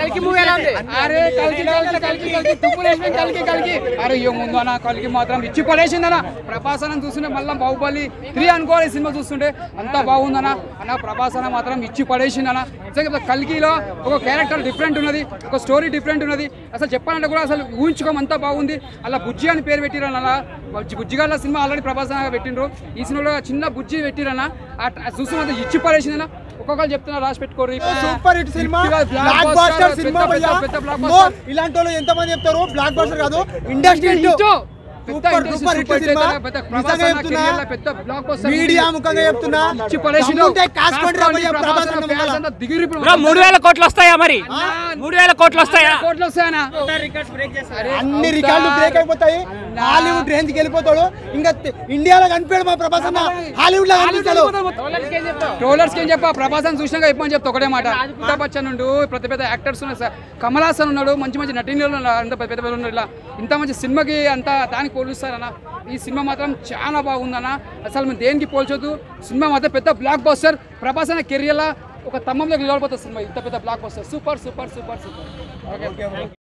కల్కి మూవీ ఎలా ఉంది? అరే కల్కి అరే ఏముందో అన్న కల్కి మాత్రం ఇచ్చి పడేసిందన్న. ప్రభాస్ అన్న చూస్తుంటే మళ్ళీ బాహుబలి 3 అనుకోవాలి సినిమా చూస్తుంటే అంత బాగుందన్న. అన్న ప్రభాస్ అన్న మాత్రం ఇచ్చి పడేసిందన్న. కల్కిలో ఒక క్యారెక్టర్ డిఫరెంట్ ఉన్నది, ఒక స్టోరీ డిఫరెంట్ ఉన్నది. అసలు చెప్పాలంటే కూడా అసలు ఊహించుకోమంతా బాగుంది. అలా బుజ్జి అని పేరు పెట్టిరన్న. అలా బుజ్జిగాళ్ళ సినిమా ఆల్రెడీ ప్రభాస్ అన్న పెట్టిండ్రు, ఈ సినిమాలో చిన్న బుజ్జి పెట్టిరన్న. చూస్తున్నంత ఇచ్చి పడేసిందన్న. ఒక్కొక్కరు చెప్తున్నా రాసి పెట్టుకోరు. Super hit cinema, block buster cinema. ఇలాంటి వాళ్ళు ఎంతమంది చెప్తారు బ్లాక్ బస్టర్ కాదు, ఇండస్ట్రీ మీడియా ముఖంగా చెప్తున్నా. 3000 కోట్లు వస్తాయా? మరి 3000 కోట్లు వస్తాయా? అన్ని రికార్డులు బ్రేక్ అయిపోతాయి. హాలీవుడ్ రేంజ్ కి వెళ్ళిపోతాడు. ఇంకా ఇండియాలో కనిపించాడు మా ప్రభాస్ అన్న, హాలీవుడ్ లో కనిపిస్తాడు. ట్రోలర్స్ ఏం చెప్పా, ప్రభాస్ అని చూసినాక చెప్పని చెప్తా ఒకటే మాట. అమితాబ్ బచ్చన్ నుండి పెద్ద పెద్ద యాక్టర్స్ ఉన్నారు సార్, కమల్ హాసన్ ఉన్నాడు, మంచి మంచి నటీనటులు ఉన్నారు, అంత పెద్ద పెద్ద ఉన్నారు. ఇలా ఇంత మంచి సినిమాకి అంత దానికి పోలుస్తారన్న. ఈ సినిమా మాత్రం చాలా బాగుందన్న. అసలు మేము దేనికి పోల్చొద్దు. సినిమా మాత్రం పెద్ద బ్లాక్ బస్టర్. ప్రభాస్ అన్న కెరియర్లో ఒక తమ్మంలోకి నిలబడిపోతుంది సినిమా. ఇంత పెద్ద block buster. Super super super super.